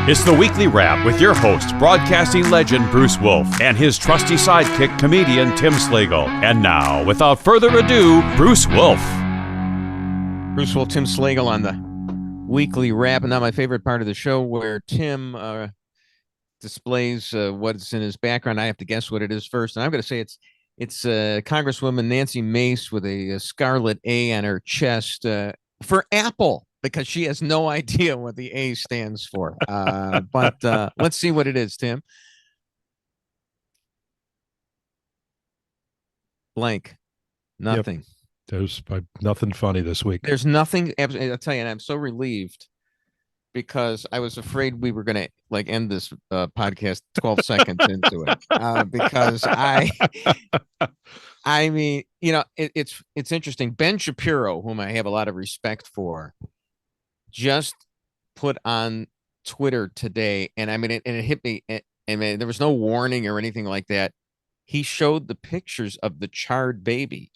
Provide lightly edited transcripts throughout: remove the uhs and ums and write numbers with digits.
It's the Weekly Wrap with your host, broadcasting legend Bruce Wolf, and his trusty sidekick, comedian Tim Slagle. And now, without further ado, Bruce Wolf. Bruce Wolf, Tim Slagle on the Weekly Wrap. And now my favorite part of the show where Tim displays what's in his background. I have to guess what it is first. And I'm going to say it's Congresswoman Nancy Mace with a scarlet A on her chest for Apple, because she has no idea what the A stands for. But let's see what it is, Tim. Blank. Nothing. Yep. There's nothing funny this week. There's nothing. I'll tell you, and I'm so relieved because I was afraid we were going to end this podcast 12 seconds into it because I mean, it's interesting. Ben Shapiro, whom I have a lot of respect for, just put on Twitter today, and I mean, it hit me. And there was no warning or anything like that. He showed the pictures of the charred baby,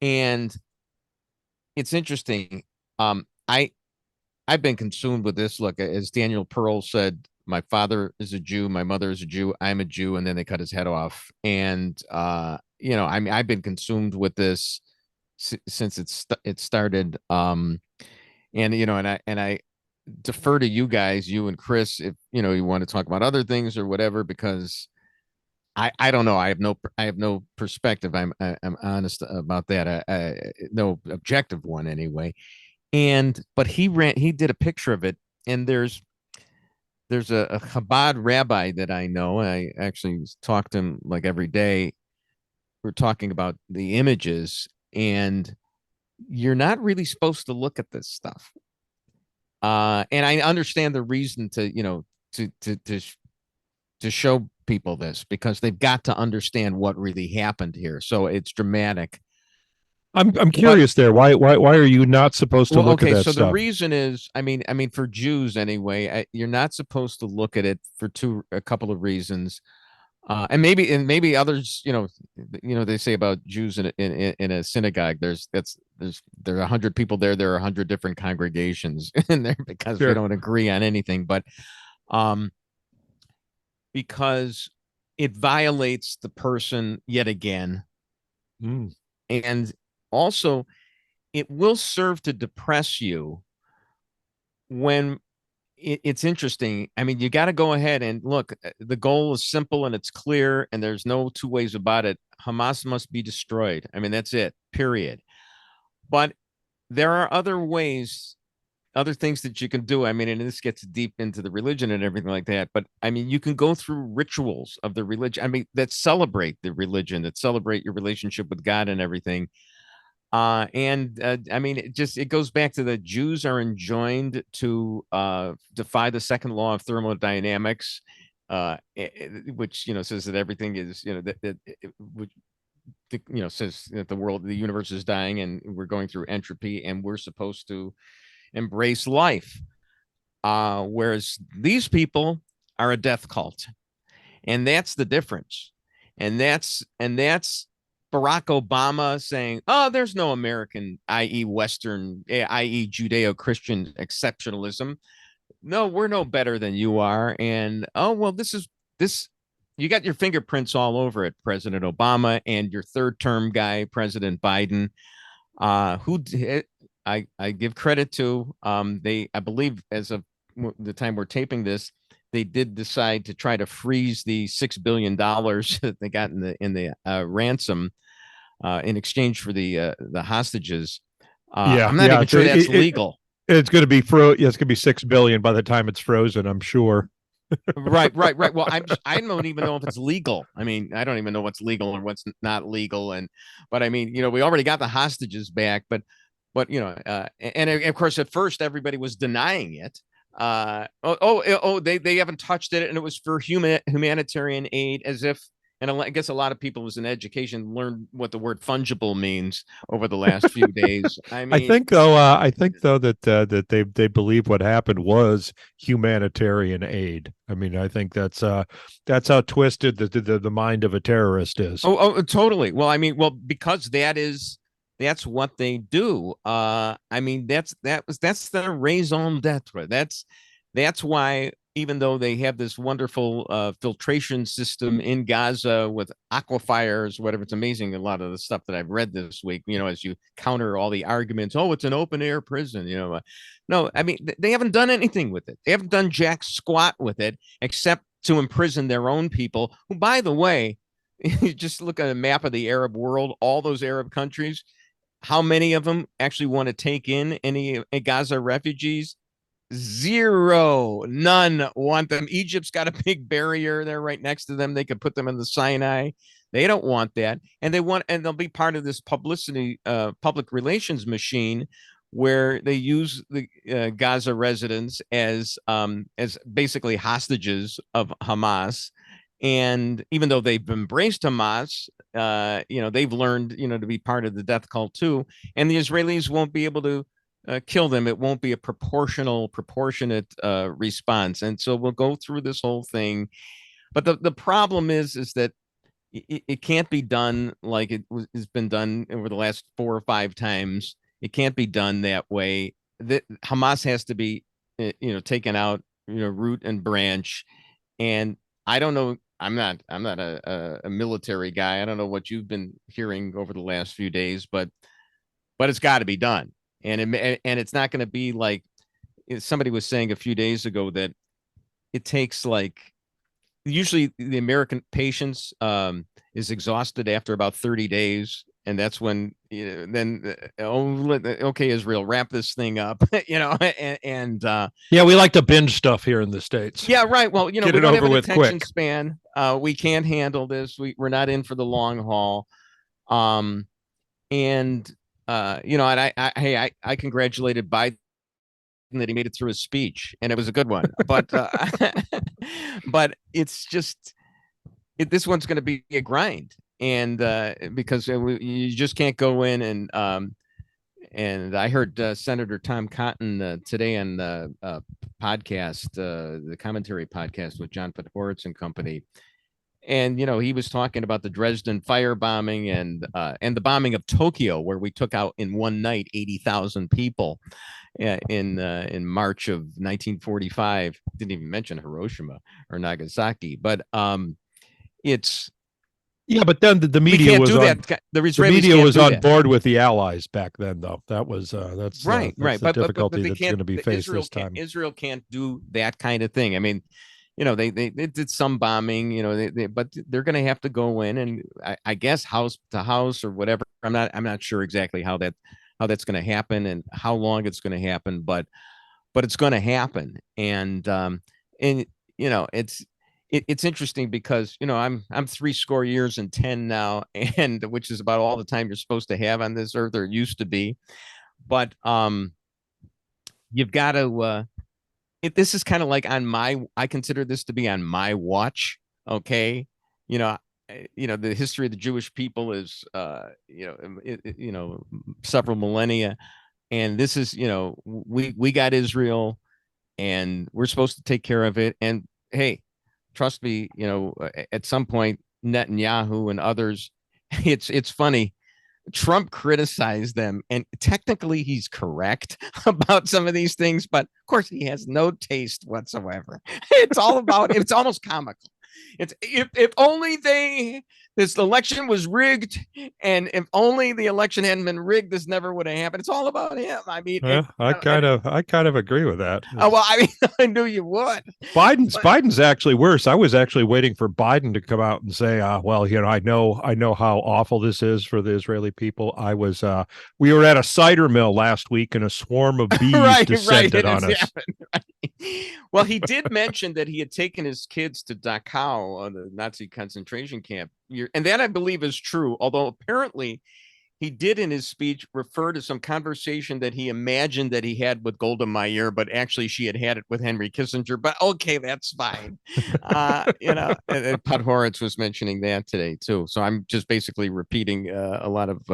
and it's interesting. I've been consumed with this. Look, as Daniel Pearl said, my father is a Jew, my mother is a Jew, I'm a Jew, and then they cut his head off. And I mean, I've been consumed with this since it started. And I defer to you guys, you and Chris, if you want to talk about other things or whatever, because I don't know. I have no perspective. I'm honest about that. No objective one anyway. But he did a picture of it, and there's a Chabad rabbi that I know. I actually talk to him like every day. We're talking about the images, and you're not really supposed to look at this stuff. And I understand the reason to show people this, because they've got to understand what really happened here. So it's dramatic. I'm curious there. Why are you not supposed to look at that stuff? So the reason is, I mean, for Jews anyway, you're not supposed to look at it for a couple of reasons. And maybe others, they say about Jews in a synagogue, there are 100 people there. There are 100 different congregations in there because Sure. we don't agree on anything. But because it violates the person yet again. And also it will serve to depress you when it's interesting. I mean, you got to go ahead and look, the goal is simple and it's clear, and there's no two ways about it. Hamas must be destroyed. I mean, that's it, period. But there are other ways, other things that you can do. I mean, and this gets deep into the religion and everything like that. But I mean, you can go through rituals of the religion. I mean, that celebrate the religion, that celebrate your relationship with God and everything. I mean, it goes back to the Jews are enjoined to defy the second law of thermodynamics, which says that everything is says that the universe is dying and we're going through entropy, and we're supposed to embrace life, whereas these people are a death cult, and that's the difference. And that's Barack Obama saying, "Oh, there's no American, i.e. Western, i.e. Judeo-Christian exceptionalism. No, we're no better than you are." And this. You got your fingerprints all over it, President Obama, and your third-term guy, President Biden, who I give credit to. I believe, as of the time we're taping this, they did decide to try to freeze the $6 billion that they got in the ransom in exchange for the hostages. I'm not even sure that's legal. It's going to be it's going to be $6 billion by the time it's frozen, I'm sure. Right. Well, I don't even know if it's legal. I mean, I don't even know what's legal and what's not legal. But I mean, we already got the hostages back, but and of course, at first everybody was denying it. They haven't touched it, and it was for humanitarian aid, as if. And I guess a lot of people in education learned what the word fungible means over the last few days. I mean, I think though that they believe what happened was humanitarian aid. I mean, I think that's how twisted the mind of a terrorist is. Oh, totally. Well, I mean, because that's what they do. I mean, that's their raison d'etre. That's why, even though they have this wonderful filtration system in Gaza with aquifers, whatever, it's amazing. A lot of the stuff that I've read this week, as you counter all the arguments, oh, it's an open air prison, no, I mean, they haven't done anything with it. They haven't done jack squat with it, except to imprison their own people, who, by the way, you just look at a map of the Arab world, all those Arab countries, how many of them actually want to take in any Gaza refugees? Zero. None want them. Egypt's got a big barrier there right next to them. They could put them in the Sinai. They don't want that. And they'll be part of this publicity, public relations machine where they use the Gaza residents as basically hostages of Hamas. And even though they've embraced Hamas, they've learned, to be part of the death cult too. And the Israelis won't be able to kill them. It won't be a proportionate response. And so we'll go through this whole thing. But the problem is that it can't be done like has been done over the last 4 or 5 times. It can't be done that way. That Hamas has to be, taken out, root and branch. And I don't know. I'm not a military guy. I don't know what you've been hearing over the last few days, but it's got to be done. And it's not going to be like somebody was saying a few days ago that it takes usually the American patience is exhausted after about 30 days. And that's when okay, Israel, wrap this thing up, and yeah, we like to binge stuff here in the States. Yeah, right. Well, get we it don't over have an with attention quick. span. We can't handle this. We're not in for the long haul. And I congratulated Biden that he made it through his speech, and it was a good one. But but it's just this one's going to be a grind. And because you just can't go in and I heard Senator Tom Cotton today on the podcast, the commentary podcast with John Podhoretz and company. And, he was talking about the Dresden firebombing and the bombing of Tokyo, where we took out in one night 80,000 people in March of 1945. Didn't even mention Hiroshima or Nagasaki, but it's. Yeah, but then the media was on board with the Allies back then, though. That was that's right. The difficulty that's going to be faced this time. Israel can't do that kind of thing. I mean, they did some bombing, but they're going to have to go in and I guess house to house or whatever. I'm not sure exactly how that's going to happen and how long it's going to happen, but it's going to happen. And it's interesting because, I'm 70 years and 10 now, and which is about all the time you're supposed to have on this earth, or used to be. But you've got to this is kind of like I consider this to be on my watch. Okay. The history of the Jewish people is, several millennia. And this is, we got Israel and we're supposed to take care of it. And hey, trust me, at some point, Netanyahu and others, it's funny. Trump criticized them, and technically he's correct about some of these things, but of course he has no taste whatsoever. It's almost comical. It's if only this election was rigged, and if only the election hadn't been rigged, this never would have happened. It's all about him. I mean, I kind of agree with that. Well, I mean, I knew you would. Biden's actually worse. I was actually waiting for Biden to come out and say, well, I know how awful this is for the Israeli people. We were at a cider mill last week, and a swarm of bees descended on us. Well, he did mention that he had taken his kids to Dachau, the Nazi concentration camp. And that, I believe, is true, although apparently he did in his speech refer to some conversation that he imagined that he had with Golda Meir, but actually she had it with Henry Kissinger. But okay, that's fine. Podhoretz was mentioning that today too. So I'm just basically repeating a lot of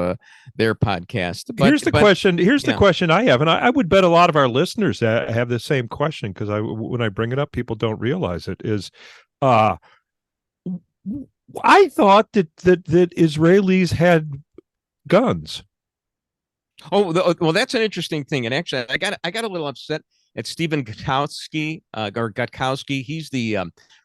their podcast. But here's the question. Here's the question I have, and I would bet a lot of our listeners have the same question, because when I bring it up, people don't realize it. Is I thought that Israelis had guns. Oh, well, that's an interesting thing. And actually, I got a little upset. It's Stephen Gutkowski. He's the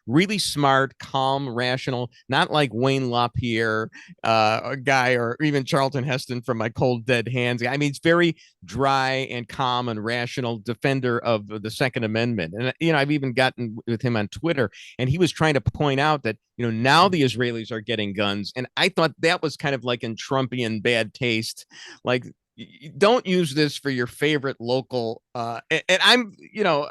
really smart, calm, rational, not like Wayne LaPierre guy, or even Charlton Heston from My Cold Dead Hands. I mean, it's very dry and calm and rational defender of the Second Amendment. And, I've even gotten with him on Twitter, and he was trying to point out that, now the Israelis are getting guns. And I thought that was kind of like in Trumpian bad taste. Like, don't use this for your favorite local and I'm not.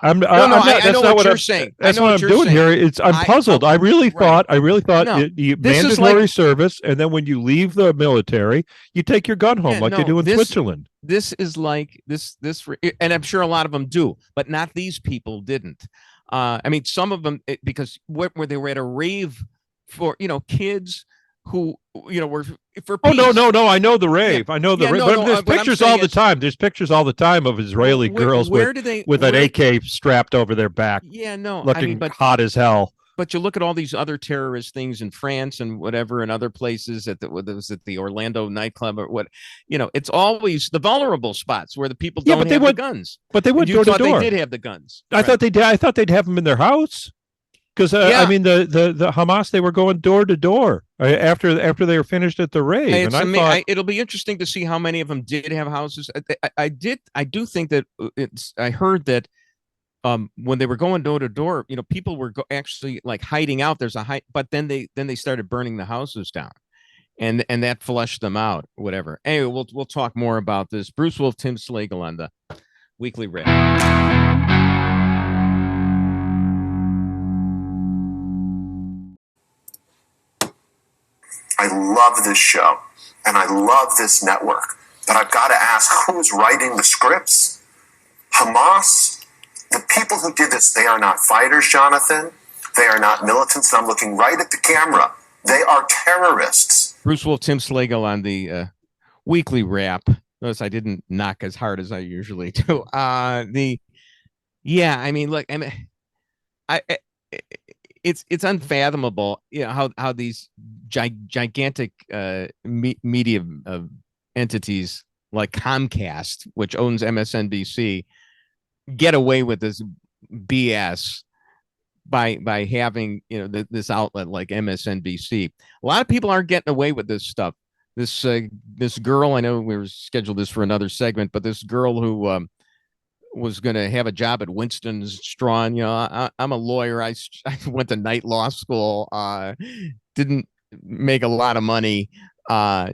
I know what you're saying. That's what I'm doing here. I'm puzzled. I really thought mandatory service, and then when you leave the military, you take your gun home they do in Switzerland. This is like this, and I'm sure a lot of them do, but not these people didn't. I mean, some of them, because where they were at a rave for kids who were for peace. No, I know the rave. I know the rave. But there's pictures all the time. There's pictures all the time of Israeli girls with an AK strapped over their back. Looking hot as hell. But you look at all these other terrorist things in France and whatever, and other places at the Orlando nightclub or what, it's always the vulnerable spots where the people don't have the guns. But they went door to door. They did have the guns. I thought they did. I thought they'd have them in their house. Because I mean, the Hamas, they were going door to door after they were finished at the rave. It'll be interesting to see how many of them did have houses. I do think that I heard that when they were going door to door, people were actually like hiding out. But then they started burning the houses down, and that flushed them out. Whatever. Anyway, we'll talk more about this. Bruce Wolf, Tim Slagle on the Weekly Wrap. I love this show, and I love this network, but I've got to ask, who's writing the scripts? Hamas? The people who did this, they are not fighters, Jonathan. They are not militants, and I'm looking right at the camera. They are terrorists. Bruce Wolf, Tim Slagle on the Weekly Wrap. Notice I didn't knock as hard as I usually do. It's unfathomable, how these gigantic media this like Comcast, which owns MSNBC, get away with this BS by having this outlet like MSNBC. A lot of people aren't getting away with this stuff. This girl, I know we were scheduled this for another segment, but this girl who was going to have a job at Winston Strawn. I'm a lawyer. I went to night law school. Didn't make a lot of money.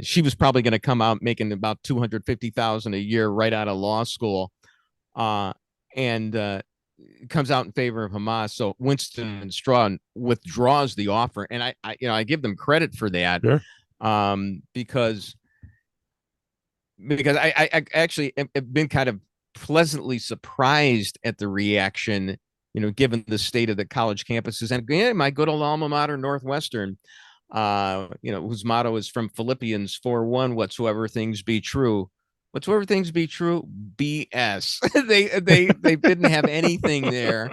She was probably going to come out making about $250,000 a year right out of law school, and comes out in favor of Hamas. So Winston Strawn withdraws the offer, and I give them credit for that. Sure. Because I actually have been kind of pleasantly surprised at the reaction, given the state of the college campuses. And again, my good old alma mater, Northwestern, whose motto is from Philippians 4:1, whatsoever things be true. Whatsoever things be true, BS. they didn't have anything there.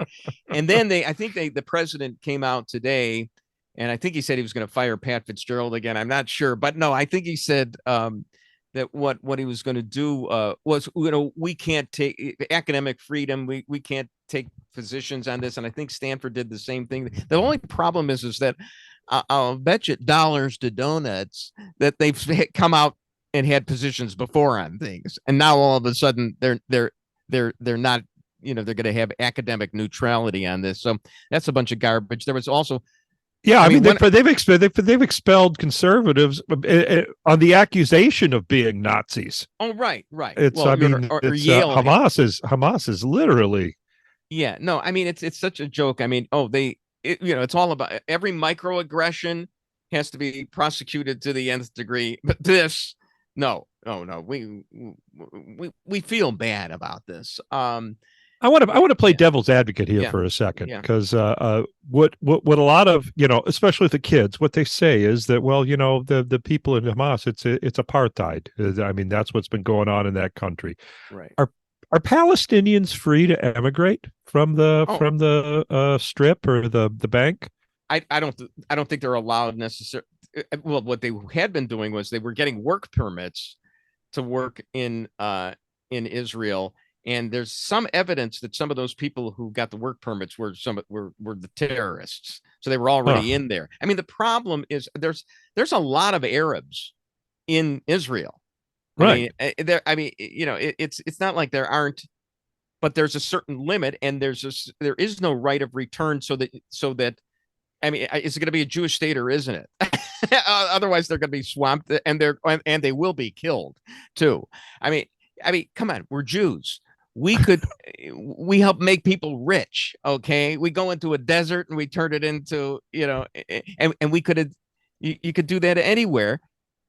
And then the president came out today, and I think he said he was going to fire Pat Fitzgerald again. I'm not sure, but no, I think he said that what he was going to do was, we can't take academic freedom. We can't take positions on this. And I think Stanford did the same thing. The only problem is that I'll bet you dollars to donuts that they've come out and had positions before on things. And now all of a sudden they're not, they're going to have academic neutrality on this. So that's a bunch of garbage. There was also, they've expelled conservatives on the accusation of being Nazis. Oh, right. It's Yale. Hamas is literally. Yeah, no, I mean it's such a joke. I mean, it's all about every microaggression has to be prosecuted to the nth degree. But this, no, we feel bad about this. I want to play devil's advocate here for a second, because what a lot of, especially the kids, what they say is that, well, the people in Hamas, it's apartheid. I mean, that's what's been going on in that country. Right. Are Palestinians free to emigrate from the strip or the bank? I don't think they're allowed necessarily. Well, what they had been doing was they were getting work permits to work in Israel. And there's some evidence that some of those people who got the work permits were the terrorists. So they were already in there. I mean, the problem is there's a lot of Arabs in Israel. Right. I mean, it's not like there aren't, but there's a certain limit, and there is no right of return. So that I mean, is it going to be a Jewish state or isn't it? Otherwise, they're going to be swamped, and they will be killed too. I mean, come on, we're Jews. We help make people rich. Okay, we go into a desert and we turn it into, and we you could do that anywhere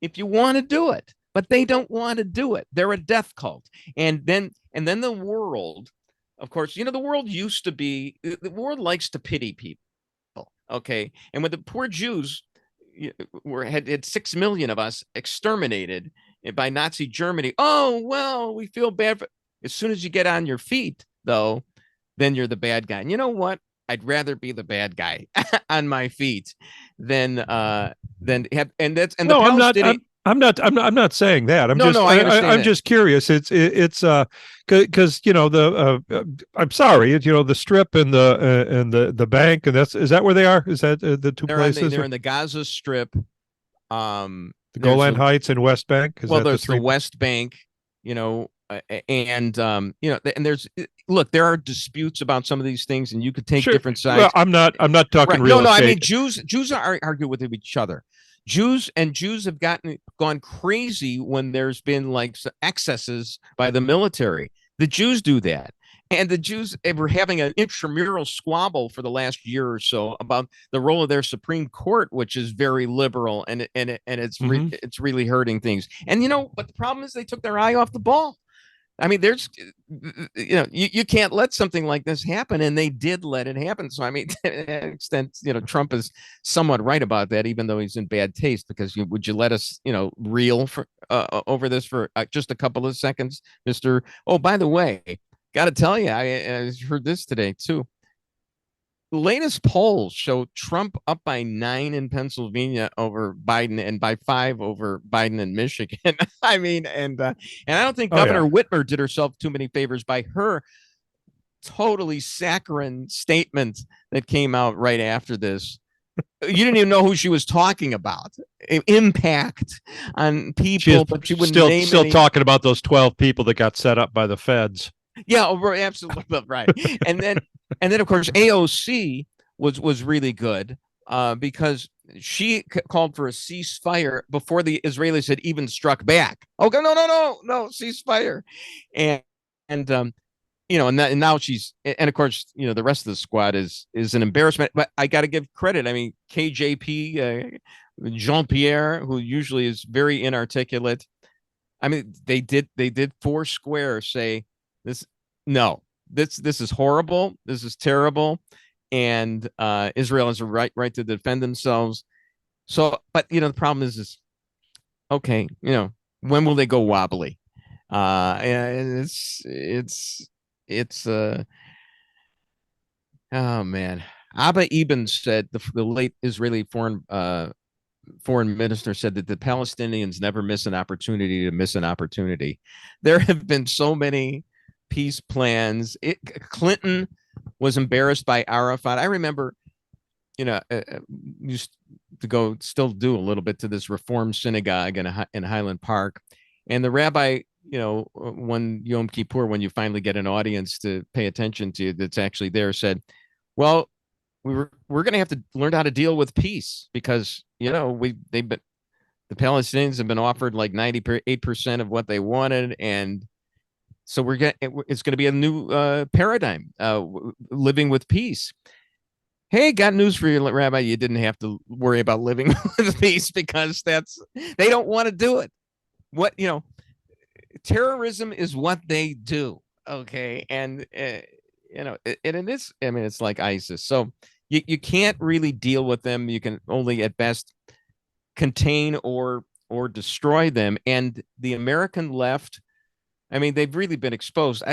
if you want to do it, but they don't want to do it. They're a death cult. And then the world, of course, the world used to be, the world likes to pity people. Okay. And when the poor Jews had 6 million of us exterminated by Nazi Germany, oh, well, we feel bad for. As soon as you get on your feet, though, then you're the bad guy. And you know what? I'd rather be the bad guy on my feet than have. And that's and no, the Palestinian. I'm not saying that. I'm just curious. It's because I'm sorry. The Strip and the bank, and is that where they are? Is that the two places? They're in the Gaza Strip. The Golan Heights and West Bank. There's the West Bank. And there's there are disputes about some of these things, and you could take different sides. Well, I'm not talking real estate. I mean, Jews argue with each other. Jews have gone crazy when there's been like excesses by the military. The Jews do that. And the Jews were having an intramural squabble for the last year or so about the role of their Supreme Court, which is very liberal, and it's it's really hurting things. And but the problem is they took their eye off the ball. I mean, there's you can't let something like this happen, and they did let it happen. So I mean, to an extent, Trump is somewhat right about that, even though he's in bad taste. Because would you let us reel for over this for just a couple of seconds, Mr. Oh, by the way, got to tell you, I heard this today too. The latest polls show Trump up by 9 in Pennsylvania over Biden, and by 5 over Biden in Michigan. I mean, and I don't think Governor Whitmer did herself too many favors by her totally saccharine statement that came out right after this. You didn't even know who she was talking about. Impact on people, but she wouldn't name still talking about those 12 people that got set up by the feds. Yeah, absolutely right. And then of course AOC was really good because she called for a ceasefire before the Israelis had even struck back. Okay, no, ceasefire, and now she's, and of course the rest of the squad is an embarrassment. But I got to give credit. I mean, KJP, Jean-Pierre, who usually is very inarticulate. I mean, they did four square say. This is horrible. This is terrible, and Israel has a right to defend themselves. So, but the problem is okay. When will they go wobbly? And it's oh man. Abba Eban said, the late Israeli foreign minister said that the Palestinians never miss an opportunity to miss an opportunity. There have been so many peace plans. Clinton was embarrassed by Arafat. I remember, used to still do a little bit to this Reform synagogue in Highland Park, and the rabbi, one Yom Kippur, when you finally get an audience to pay attention to you that's actually there, said, "Well, we're going to have to learn how to deal with peace because the Palestinians have been offered like 98% of what they wanted, and so it's going to be a new paradigm, living with peace." Hey, got news for you, Rabbi. You didn't have to worry about living with peace because they don't want to do it. Terrorism is what they do. Okay. And, it's like ISIS. So you can't really deal with them. You can only at best contain or destroy them. And the American left, I mean, they've really been exposed.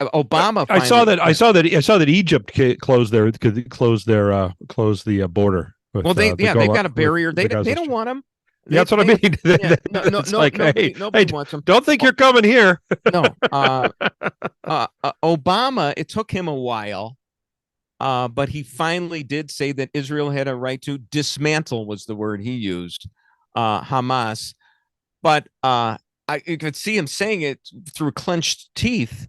Obama. I saw that Egypt closed the border. They've got a barrier. They don't want them. That's what I mean. Yeah, It's like, hey, nobody wants them. don't think you're coming here. No, Obama, it took him a while, but he finally did say that Israel had a right to dismantle, was the word he used, Hamas. But I could see him saying it through clenched teeth.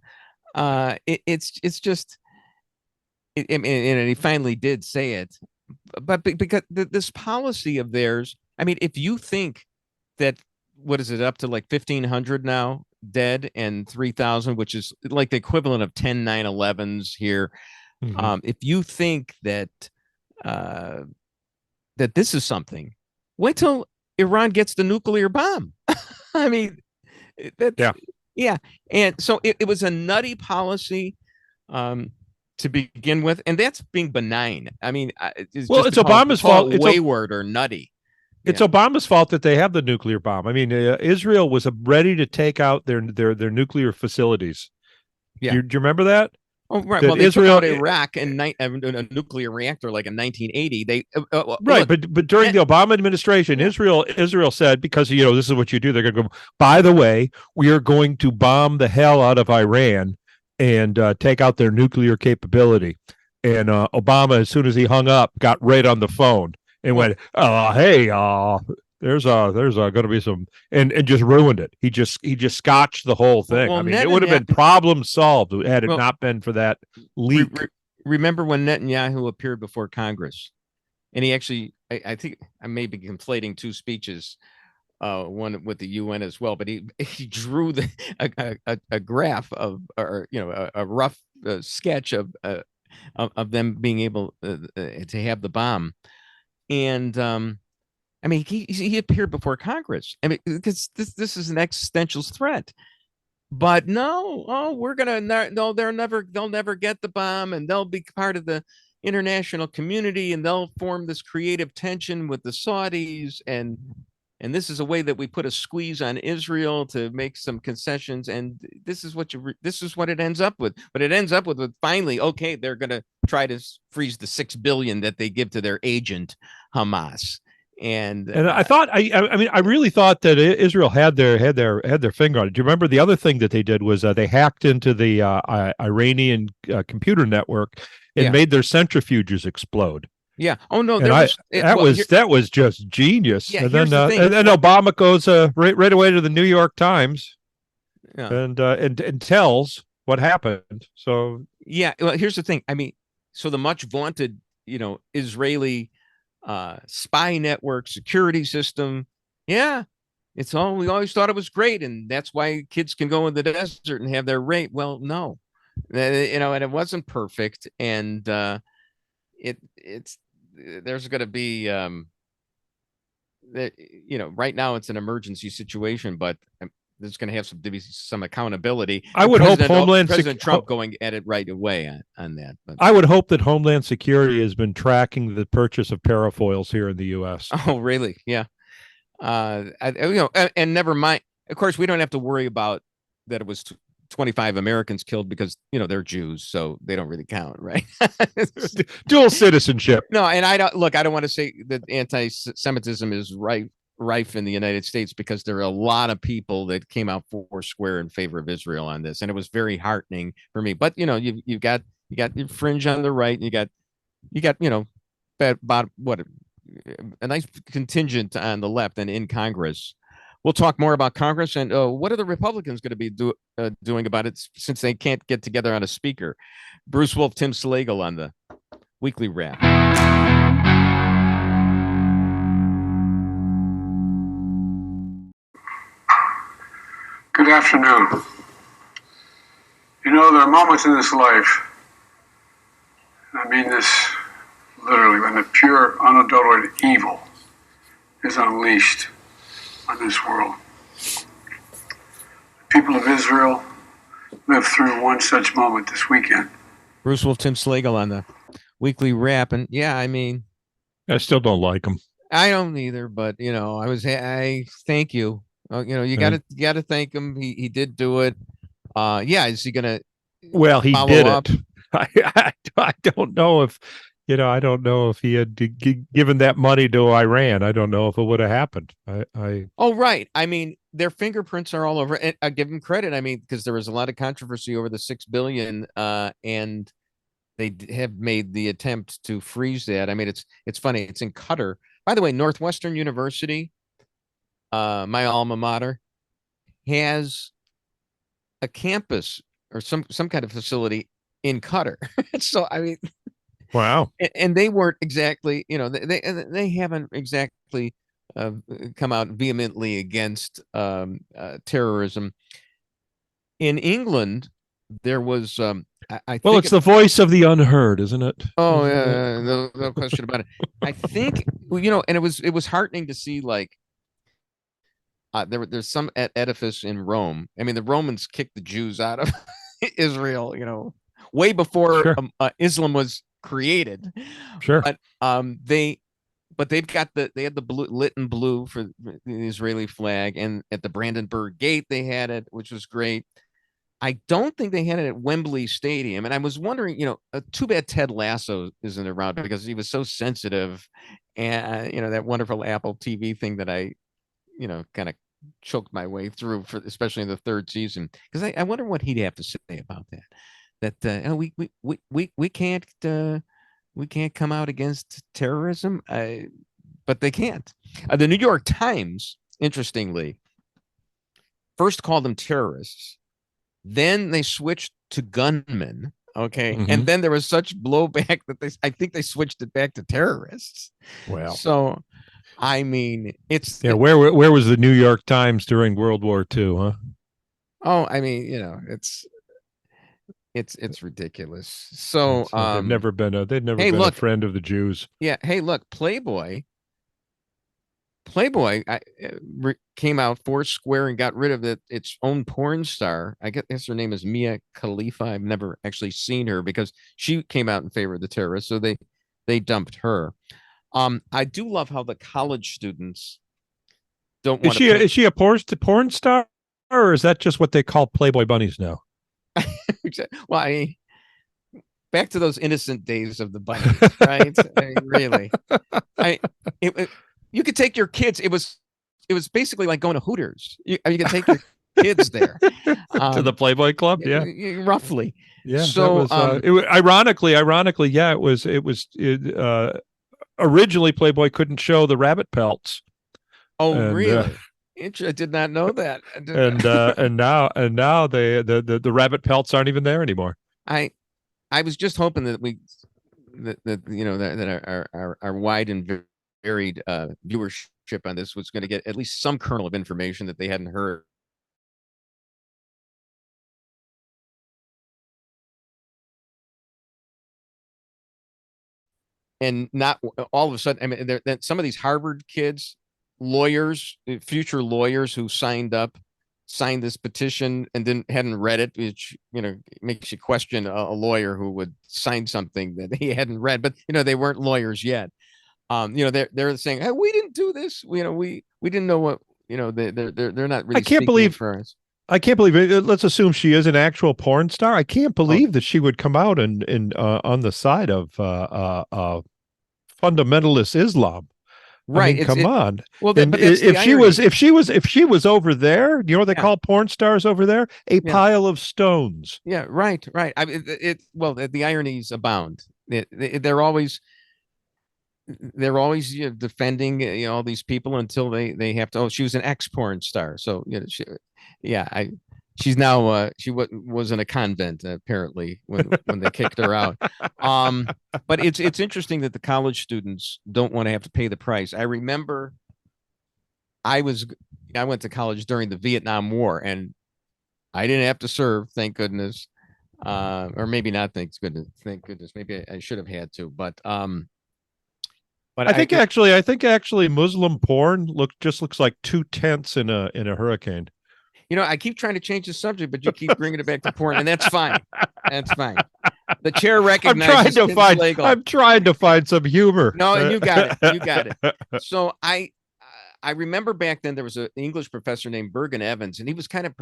It's just, and he finally did say it. But because this policy of theirs, I mean, if you think that, what is it, up to like 1,500 now dead and 3,000, which is like the equivalent of 10 9/11s here. If you think that that this is something, wait till Iran gets the nuclear bomb. I mean, yeah. And so it was a nutty policy to begin with, and that's being benign. I mean, it's Obama's fault. It's wayward or nutty. It's Obama's fault that they have the nuclear bomb. I mean, Israel was ready to take out their nuclear facilities. Yeah. Do you remember that? Oh, right. Well, they Israel, took out Iraq in a nuclear reactor like in 1980. They right, but during the Obama administration, Israel said, because this is what you do. They're going to go. By the way, we are going to bomb the hell out of Iran and take out their nuclear capability. And Obama, as soon as he hung up, got right on the phone and went, "Hey, there's going to be some," and just ruined it. He just scotched the whole thing. Well, I mean, it would have been problem solved had it not been for that leak. Remember when Netanyahu appeared before Congress, and he actually, I think I may be conflating two speeches, one with the UN as well, but he drew a graph of, or a rough sketch of them being able to have the bomb. And I mean, he appeared before Congress. I mean, because this is an existential threat. But no, they'll never get the bomb, and they'll be part of the international community, and they'll form this creative tension with the Saudis, and this is a way that we put a squeeze on Israel to make some concessions, and this is what it ends up with. But it ends up with finally, okay, they're going to try to freeze the $6 billion that they give to their agent Hamas. And I thought, I mean, I really thought that Israel had their finger on it. Do you remember the other thing that they did was they hacked into the Iranian computer network and made their centrifuges explode? Yeah. Oh no, that was just genius. Yeah, and then Obama goes right away to the New York Times, and tells what happened. So yeah. Well, here's the thing. I mean, so the much vaunted, Israeli spy network security system. Yeah. We always thought it was great. And that's why kids can go in the desert and have their rape. Well, no, and it wasn't perfect. And there's going to be, right now it's an emergency situation, but there's going to have to be some accountability. I would hope President Trump going at it right away on that. But I would hope that Homeland Security has been tracking the purchase of parafoils here in the U.S. Oh, really? Yeah. And never mind. Of course, we don't have to worry about that. It was 25 Americans killed because they're Jews, so they don't really count, right? Dual citizenship. No, and I don't want to say that anti-Semitism is rife in the United States, because there are a lot of people that came out foursquare in favor of Israel on this, and it was very heartening for me. But you've got your fringe on the right, and you got about a nice contingent on the left and in Congress. We'll talk more about Congress and what are the Republicans going to be doing about it, since they can't get together on a speaker. Bruce Wolf, Tim Slagle on the Weekly Wrap. Good afternoon. There are moments in this life, and I mean this literally, when the pure, unadulterated evil is unleashed on this world. The people of Israel lived through one such moment this weekend. Bruce Wolf, Tim Slagle on the Weekly Wrap, and I mean, I still don't like him. I don't either, but I thank you. You got to thank him. He did do it. Is he gonna? Well, he did it. I don't know if I don't know if he had given that money to Iran. I don't know if it would have happened. Oh, right. I mean, their fingerprints are all over, and I give them credit. I mean, because there was a lot of controversy over the $6 billion, and they have made the attempt to freeze that. I mean, it's funny. It's in Qatar. By the way, Northwestern University, my alma mater, has a campus or some kind of facility in Qatar. So I mean, wow. and they weren't exactly, they haven't exactly come out vehemently against terrorism. In England, there was I Well, think it's the voice of the unheard, isn't it? oh yeah, no question about it. I think and it was heartening to see like there's some edifice in Rome. I mean, the Romans kicked the Jews out of Israel, way before Sure. Islam was created. Sure. But they've got they had the blue lit in blue for the Israeli flag, and at the Brandenburg Gate they had it, which was great. I don't think they had it at Wembley Stadium, and I was wondering, too bad Ted Lasso isn't around because he was so sensitive, and that wonderful Apple TV thing that I kind of choked my way through for, especially in the third season, because I wonder what he'd have to say about that. That we can't come out against terrorism, but they can't. The New York Times, interestingly, first called them terrorists, then they switched to gunmen. Okay, and then there was such blowback that I think they switched it back to terrorists. Well, so. I mean, where was the New York Times during World War II, huh? Oh, I mean, it's ridiculous. So they've never been a friend of the Jews. Yeah. Hey, look, Playboy came out Foursquare and got rid of its own porn star. I guess her name is Mia Khalifa. I've never actually seen her because she came out in favor of the terrorists, so they dumped her. I do love how the college students don't want to. Is she a porn star, or is that just what they call Playboy bunnies now? Well, back to those innocent days of the bunnies, right? I mean, really, you could take your kids. It was basically like going to Hooters. You could take your kids there to the Playboy Club, yeah, roughly. Yeah. So, ironically, yeah, it was. Originally, Playboy couldn't show the rabbit pelts. Oh, really? I did not know that. And now the rabbit pelts aren't even there anymore. I was just hoping that our wide and varied viewership on this was going to get at least some kernel of information that they hadn't heard. And not all of a sudden, I mean, some of these Harvard kids, lawyers, future lawyers who signed this petition and hadn't read it, which, makes you question a lawyer who would sign something that he hadn't read, but, they weren't lawyers yet. They're saying, hey, we didn't do this. We didn't know what, they're not really. I can't believe for us. I can't believe it. Let's assume she is an actual porn star. I can't believe that she would come out and on the side of fundamentalist Islam. Right. I mean, come on. Well, if she was over there, they call porn stars over there a pile of stones. Yeah. Right. I mean, the ironies abound. They're always defending all these people until they have to. Oh, she was an ex-porn star, so she's now she was in a convent apparently when they kicked her out. But it's interesting that the college students don't want to have to pay the price. I remember I went to college during the Vietnam War, and I didn't have to serve, thank goodness, or maybe not. Thank goodness. Maybe I should have had to, but I think actually Muslim porn looks like 2 tents in a hurricane. I keep trying to change the subject, but you keep bringing it back to porn, and that's fine. That's fine. The chair recognizes. I'm trying to find some humor. No, you got it. So I remember back then there was an English professor named Bergen Evans, and he was kind of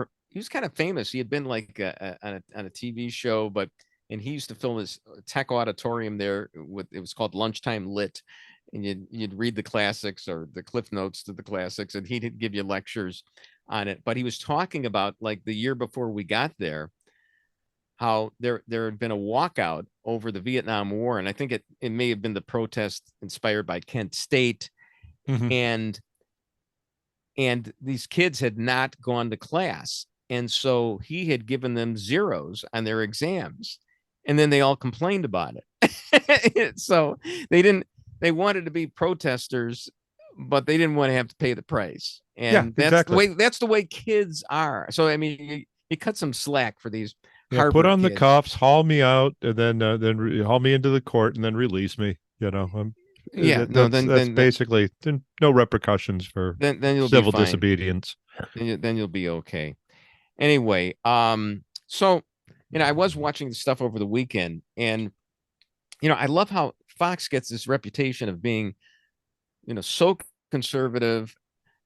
famous. He had been like on a TV show, but and he used to film his tech auditorium there with, it was called Lunchtime Lit, and you'd read the classics or the cliff notes to the classics, and he'd give you lectures on it. But he was talking about, like, the year before we got there, how there had been a walkout over the Vietnam War, and I think it may have been the protest inspired by Kent State, and these kids had not gone to class, and so he had given them zeros on their exams, and then they all complained about it. So they wanted to be protesters, but they didn't want to have to pay the price. And that's the way kids are. So I mean, you cut some slack for these. Yeah, put on the cuffs, haul me out, and then haul me into the court, and then release me. You know, that's basically no repercussions for then you'll civil be fine. disobedience. Then you'll be okay. Anyway, so I was watching the stuff over the weekend, and I love how Fox gets this reputation of being, so conservative.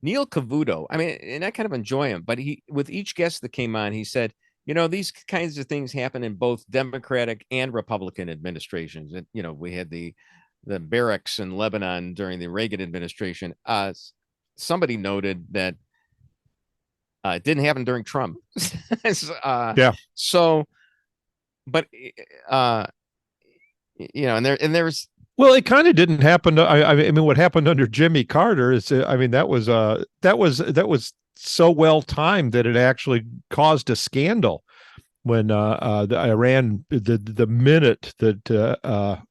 Neil Cavuto, I mean, and I kind of enjoy him, but with each guest that came on, he said, these kinds of things happen in both Democratic and Republican administrations. And, we had the barracks in Lebanon during the Reagan administration. Somebody noted that it didn't happen during Trump. Yeah. So, but, and there's, well, it kind of didn't happen. I mean, what happened under Jimmy Carter is, that was so well timed that it actually caused a scandal when Iran, the minute that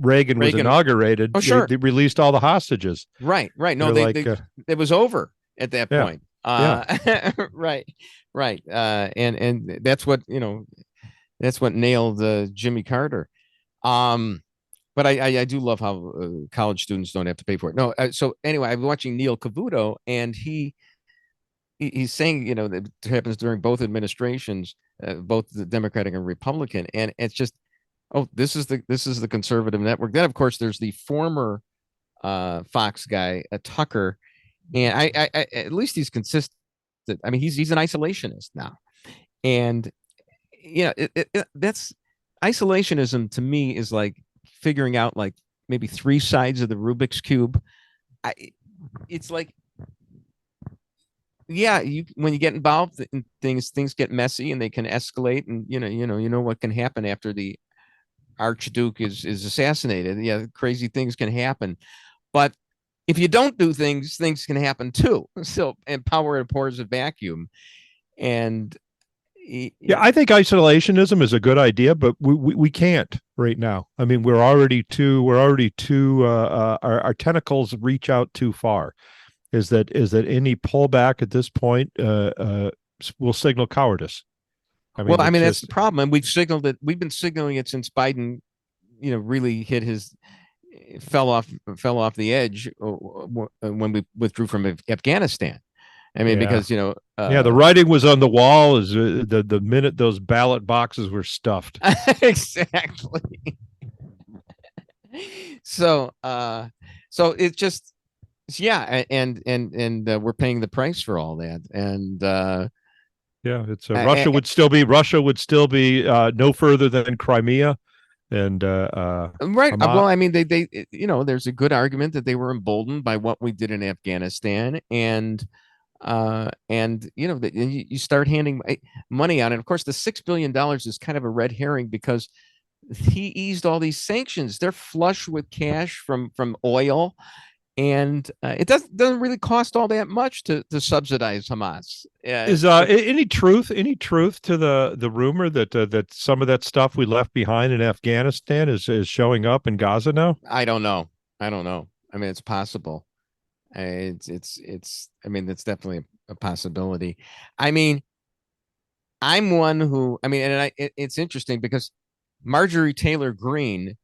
Reagan was inaugurated, they released all the hostages. Right. No, it was over at that point. Right. And that's what nailed Jimmy Carter. But I do love how college students don't have to pay for it. No, so anyway, I'm watching Neil Cavuto, and he's saying, that it happens during both administrations, both the Democratic and Republican, and it's just, this is the conservative network. Then of course there's the former Fox guy, Tucker, and I at least he's consistent. I mean, he's an isolationist now, and that's isolationism to me is like figuring out like maybe three sides of the Rubik's Cube. It's like, when you get involved in things get messy and they can escalate, and you know what can happen after the Archduke is assassinated. Yeah, crazy things can happen, but if you don't do things can happen too. So, and power abhors a vacuum, and I think isolationism is a good idea, but we can't right now. I mean, we're already too our tentacles reach out too far. Is that any pullback at this point will signal cowardice? That's the problem, and we've been signaling it since Biden, really fell off the edge when we withdrew from Afghanistan. I mean, because the writing was on the wall is the minute those ballot boxes were stuffed. Exactly. So it just, and we're paying the price for all that, and Russia would still be no further than Crimea, and right. Well, I mean, they there's a good argument that they were emboldened by what we did in Afghanistan, and you start handing money out, and of course the $6 billion is kind of a red herring because he eased all these sanctions. They're flush with cash from oil, and it doesn't really cost all that much to subsidize Hamas. Is any truth to the rumor that some of that stuff we left behind in Afghanistan is showing up in Gaza now? I don't know. I mean, it's possible. It's it's definitely a possibility. I mean, I'm one who, it's interesting because Marjorie Taylor Greene,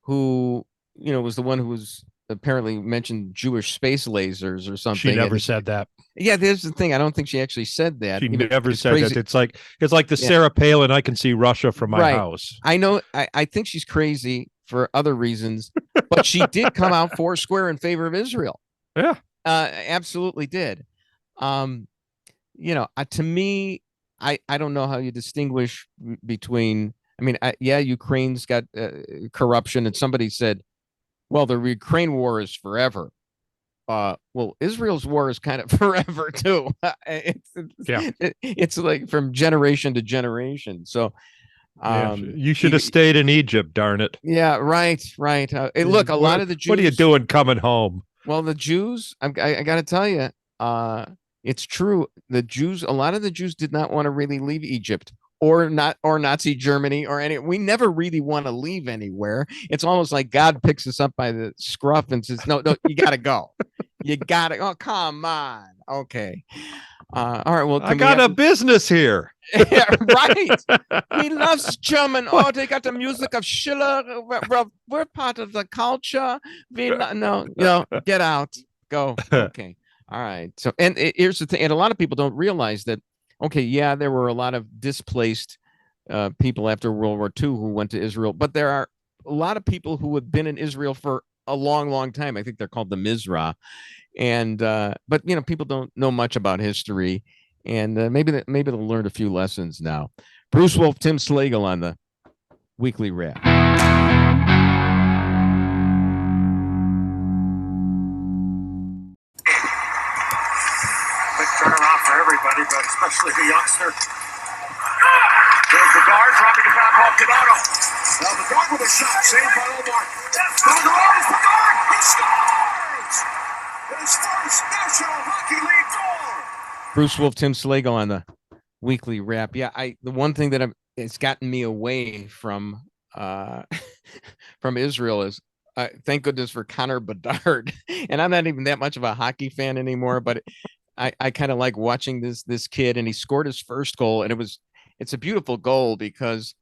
who, was the one who was apparently mentioned Jewish space lasers or something. She never said that. Yeah, there's the thing. I don't think she actually said that. She never said that. It's like the Sarah Palin, I can see Russia from my house. I know. I think she's crazy for other reasons, but she did come out foursquare in favor of Israel. Yeah. Absolutely did. To me, I don't know how you distinguish between I mean, Ukraine's got corruption, and somebody said, well, the Ukraine war is forever. Well, Israel's war is kind of forever too. It's like from generation to generation. So, you should have stayed in Egypt, darn it. Yeah, right. Hey, look, a lot of the Jews. What are you doing coming home? Well, the Jews, I got to tell you, it's true. A lot of the Jews did not want to really leave Egypt or Nazi Germany or any. We never really want to leave anywhere. It's almost like God picks us up by the scruff and says, no, you got to go. You got to. Oh, come on. Okay. All right. Well, I got a business here. Yeah, right. He loves German. Oh, they got the music of Schiller. We're part of the culture. Get out. Go. Okay. All right. So, and here's the thing. And a lot of people don't realize that. Okay, yeah, there were a lot of displaced people after World War II who went to Israel, but there are a lot of people who have been in Israel for a long, long time. I think they're called the Mizrah. And but people don't know much about history, and maybe they'll learn a few lessons now. Bruce Wolf, Tim Slagle on the Weekly Wrap. Big turnaround for everybody, but especially the youngster. There's Bedard dropping it back off Donato. Now Bedard with a shot, saved by Omar. Bedard, he scores! His first National Hockey League goal. Bruce Wolf, Tim Slagle on the Weekly Wrap. Yeah, the one thing that it's gotten me away from from Israel is thank goodness for Connor Bedard. And I'm not even that much of a hockey fan anymore, but I kind of like watching this kid, and he scored his first goal, and it's a beautiful goal because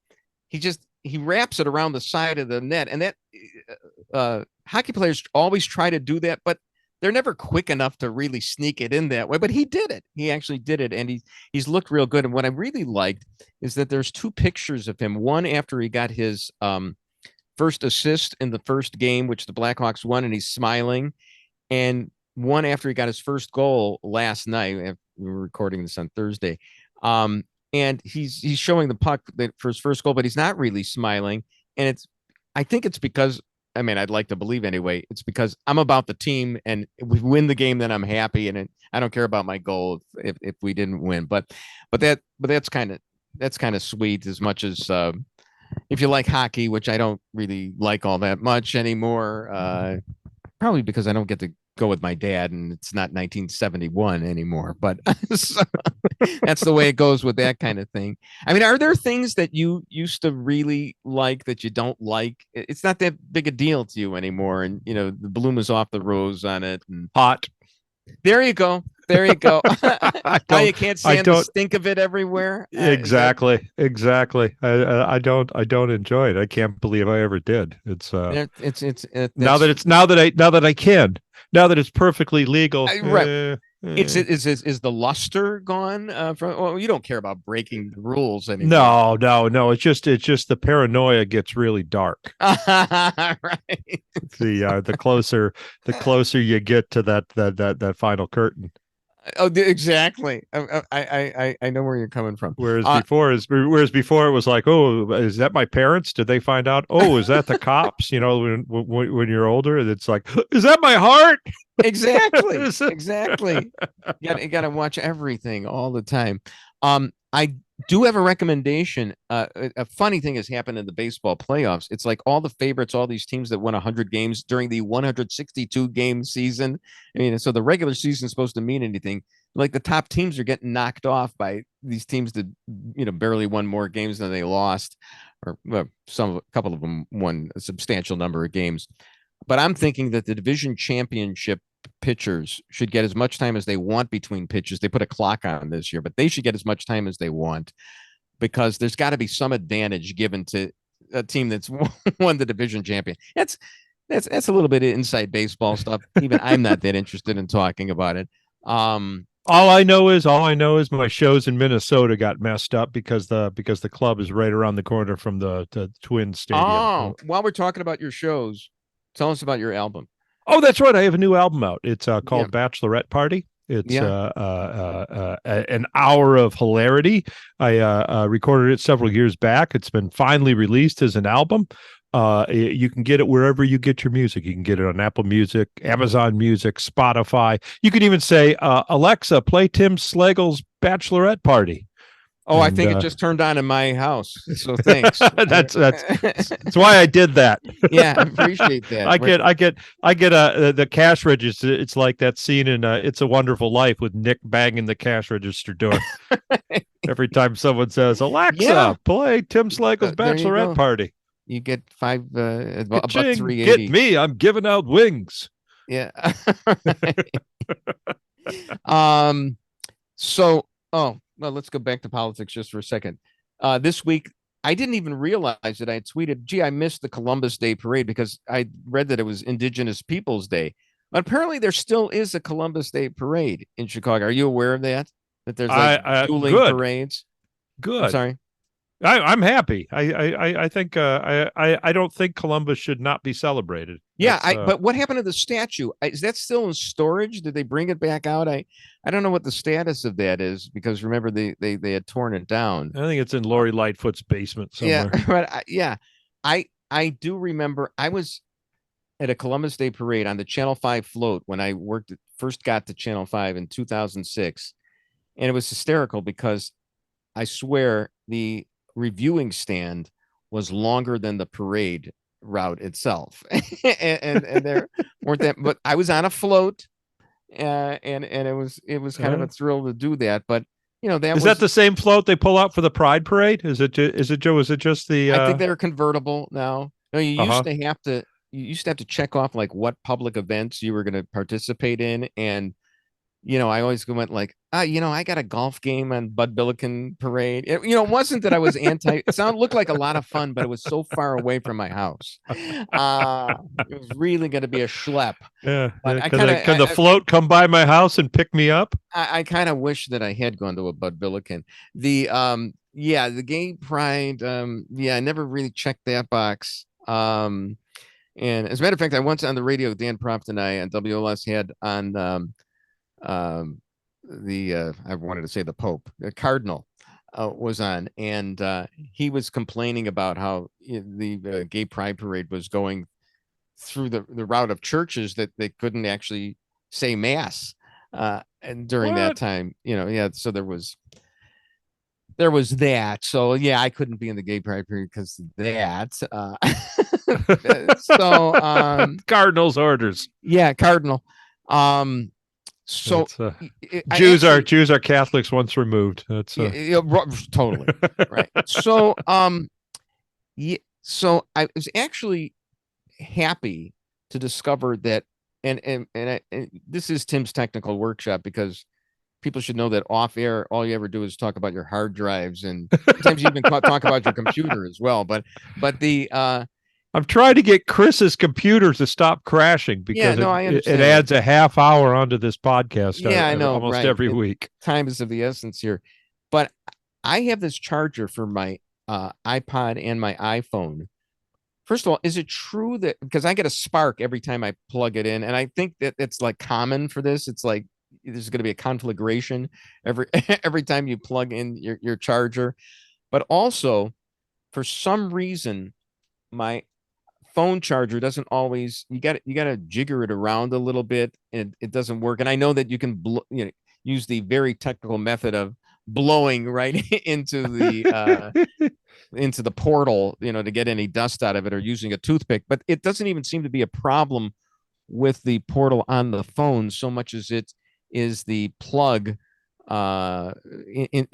he wraps it around the side of the net, and that hockey players always try to do that, but they're never quick enough to really sneak it in that way. But he did it. He actually did it, and he's looked real good. And what I really liked is that there's two pictures of him. One after he got his first assist in the first game, which the Blackhawks won, and he's smiling, and one after he got his first goal last night. We were recording this on Thursday. And he's showing the puck for his first goal, but he's not really smiling. And I think it's because, I mean, I'd like to believe anyway, it's because I'm about the team, and if we win the game, then I'm happy, and I don't care about my goal if we didn't win. But that's kind of sweet, as much as if you like hockey, which I don't really like all that much anymore. Probably because I don't get to go with my dad, and it's not 1971 anymore, but so, that's the way it goes with that kind of thing. I mean, are there things that you used to really like that you don't like? It's not that big a deal to you anymore, and the bloom is off the rose on it. And hot. There you go. Now you can't stand the stink of it everywhere. Exactly. I don't enjoy it. I can't believe I ever did. It's now that it's perfectly legal. Right. Is the luster gone well, you don't care about breaking the rules anymore. No. It's just the paranoia gets really dark. Right. The closer you get to that final curtain. Oh, exactly. I know where you're coming from. Whereas before it was like, oh, is that my parents? Did they find out? Oh, is that the cops? When you're older, it's like, is that my heart? Exactly. You got to watch everything all the time. I do have a recommendation. A funny thing has happened in the baseball playoffs. It's like all the favorites, all these teams that won 100 games during the 162 game season. I mean, so the regular season is supposed to mean anything. Like the top teams are getting knocked off by these teams that barely won more games than they lost, or a couple of them won a substantial number of games. But I'm thinking that the division championship pitchers should get as much time as they want between pitches. They put a clock on this year, but they should get as much time as they want, because there's got to be some advantage given to a team that's won the division champion. That's a little bit of inside baseball stuff. Even I'm not that interested in talking about it. All I know is my shows in Minnesota got messed up because the club is right around the corner from the Twins stadium. Oh, while we're talking about your shows, tell us about your album. Oh, that's right. I have a new album out. It's called Bachelorette Party. It's Yeah. an hour of hilarity. I recorded it several years back. It's been finally released as an album. You can get it wherever you get your music. You can get it on Apple Music, Amazon Music, Spotify. You can even say, Alexa, play Tim Slagle's Bachelorette Party. Oh, I think it just turned on in my house. So thanks. That's why I did that. Yeah, I appreciate that. I get the cash register. It's like that scene in It's a Wonderful Life with Nick banging the cash register door. Every time someone says, Alexa, play Tim Slagle's Bachelorette Party. You get about $3.80. Get me, I'm giving out wings. Yeah. Well, let's go back to politics just for a second. This week, I didn't even realize that I had tweeted, gee, I missed the Columbus Day parade because I read that it was Indigenous Peoples Day. But apparently there still is a Columbus Day parade in Chicago. Are you aware of that? That there's dueling parades? Good. I'm sorry. I'm happy. I think I don't think Columbus should not be celebrated. Yeah, but what happened to the statue? Is that still in storage? Did they bring it back out? I don't know what the status of that is because remember they had torn it down. I think it's in Lori Lightfoot's basement somewhere. Yeah, but I do remember I was at a Columbus Day parade on the Channel 5 float when I first got to Channel 5 in 2006, and it was hysterical because I swear the reviewing stand was longer than the parade route itself. and there weren't that, but I was on a float and it was kind of a thrill to do that. But you know, that the same float they pull out for the Pride Parade? Is it Joe? Is it just the I think they're convertible now. No, you used to have to check off like what public events you were going to participate in. And you know, I always went like, you know, I got a golf game on Bud Billiken Parade. It wasn't that I was anti. It looked like a lot of fun, but it was so far away from my house. It was really going to be a schlep. Yeah. But can the float come by my house and pick me up? I kind of wish that I had gone to a Bud Billiken. The gay pride. I never really checked that box. And as a matter of fact, I once on the radio, Dan Proft and I on WLS had on I wanted to say the Pope, the Cardinal, was on, and he was complaining about how the gay pride parade was going through the route of churches that they couldn't actually say mass and during that time, so there was that. So yeah, I couldn't be in the gay pride parade because of that. Cardinal's orders. Yeah, Cardinal. So Jews are Catholics once removed. That's totally right. So so I was actually happy to discover that, and this is Tim's technical workshop because people should know that off air, all you ever do is talk about your hard drives, and sometimes you even talk about your computer as well. But I'm trying to get Chris's computer to stop crashing because it adds a half hour onto this podcast. I know, almost every week. Time is of the essence here. But I have this charger for my iPod and my iPhone. First of all, is it true that because I get a spark every time I plug it in, and I think that it's like common for this. It's like there's going to be a conflagration every time you plug in your charger. But also, for some reason, my phone charger doesn't always, you got to jigger it around a little bit and it doesn't work. And I know that you can use the very technical method of blowing right into the portal, to get any dust out of it, or using a toothpick, but it doesn't even seem to be a problem with the portal on the phone so much as it is the plug in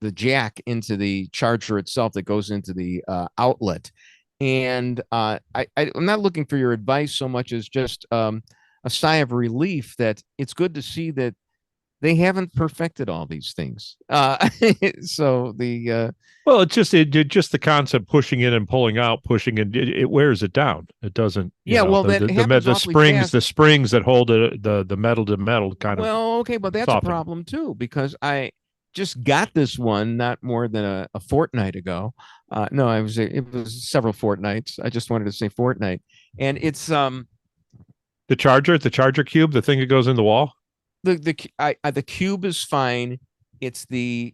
the jack into the charger itself that goes into the outlet. And I'm not looking for your advice so much as just a sigh of relief that it's good to see that they haven't perfected all these things. So it's just the concept pushing in and pulling out, pushing in, it wears it down. It doesn't. The springs that hold the metal to metal kind of. Well, okay, but that's soften. A problem too, because I just got this one not more than a fortnight ago. It was several fortnights. I just wanted to say fortnight, and it's the charger cube, the thing that goes in the wall. the cube is fine. It's the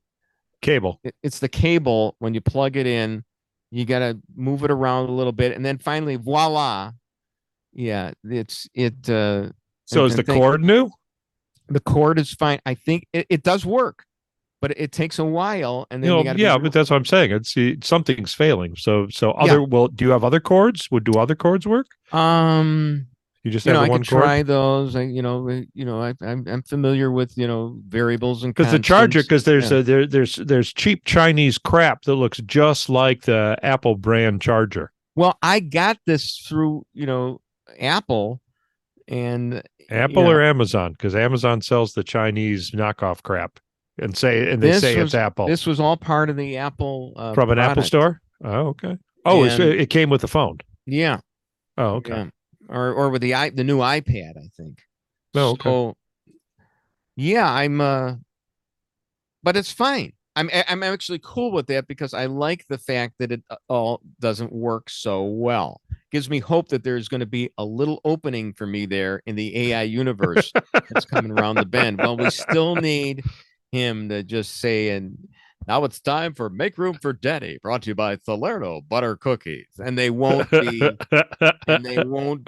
Cable. it's the cable. When you plug it in, you got to move it around a little bit, and then finally, voila. Yeah, So is the cord new? The cord is fine. I think it does work, but it takes a while. And then you gotta yeah, but that's what I'm saying. Something's failing. So do you have other cords? Do other cords work? You just have I one could cord? try those. I'm familiar with variables and because the charger, because there's cheap Chinese crap that looks just like the Apple brand charger. Well, I got this through Apple and or Amazon, because Amazon sells the Chinese knockoff crap and they say it's Apple. This was all part of the Apple from an Apple store. Oh, okay. Oh, it came with the phone. Yeah. Oh, okay. Yeah. Or with the new iPad, I think. Oh, okay. So, yeah, but it's fine. I'm actually cool with that because I like the fact that it all doesn't work so well. Gives me hope that there's going to be a little opening for me there in the AI universe that's coming around the bend. Well, we still need him to just say, and now it's time for Make Room for Daddy, brought to you by Salerno Butter Cookies. And they won't be, and they won't,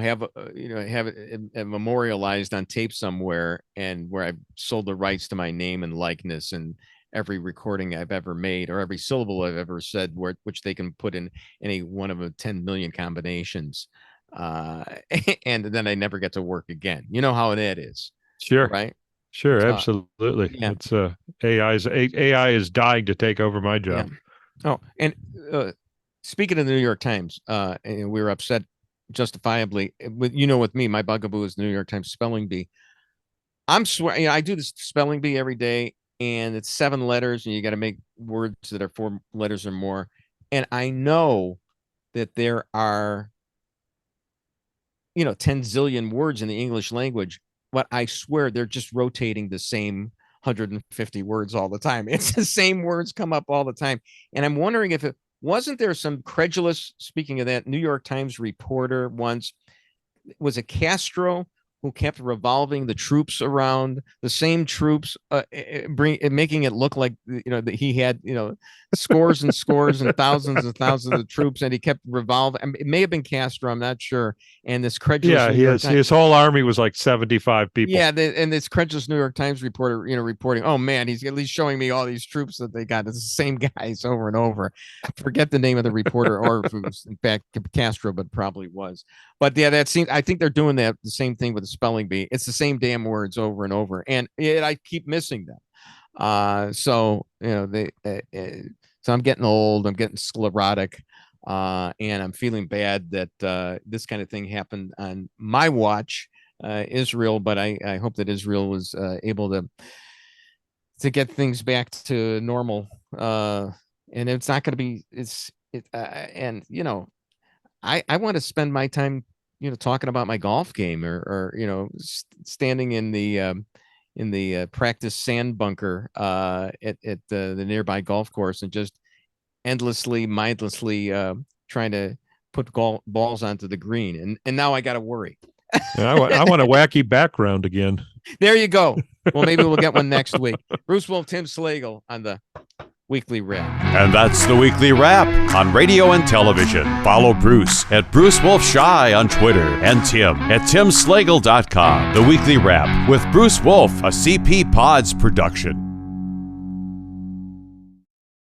have it memorialized on tape somewhere, and where I've sold the rights to my name and likeness and every recording I've ever made, or every syllable I've ever said, which they can put in any one of 10 million combinations. And then I never get to work again. You know how that is. Sure. Right. Sure. Absolutely. Yeah. It's AI is dying to take over my job. Yeah. Oh, and speaking of the New York Times, and we were upset justifiably with me, my bugaboo is the New York Times spelling bee. I'm swearing, I do this spelling bee every day, and it's 7 letters, and you got to make words that are 4 letters or more. And I know that there are, 10 zillion words in the English language, but I swear they're just rotating the same 150 words all the time. It's the same words come up all the time. And I'm wondering if wasn't there some credulous, speaking of that, New York Times reporter once, was it Castro, who kept revolving the troops around, the same troops, making it look like that he had scores and scores and thousands of troops, and he kept revolving. I mean, it may have been Castro, I'm not sure. And this credulous, his whole army was like 75 people. Yeah, and this credulous New York Times reporter, reporting, oh man, he's at least showing me all these troops that they got. It's the same guys over and over. Forget the name of the reporter, or if it was in fact Castro, but probably was. But yeah, I think they're doing the same thing with the spelling bee. It's the same damn words over and over, and I keep missing them. So I'm getting old. I'm getting sclerotic, and I'm feeling bad that this kind of thing happened on my watch, Israel. But I hope that Israel was able to get things back to normal. And it's not going to be. I want to spend my time, talking about my golf game, or standing in the practice sand bunker at the nearby golf course, and just mindlessly trying to put balls onto the green. And now I got to worry. I want a wacky background again. There you go. Well, maybe we'll get one next week. Bruce Wolf, Tim Slagle on the Weekly Wrap. And that's the Weekly Wrap on radio and television. Follow Bruce at Bruce Wolf Shy on Twitter, and Tim at timslagle.com. The Weekly Wrap with Bruce Wolf, a CP Pods production.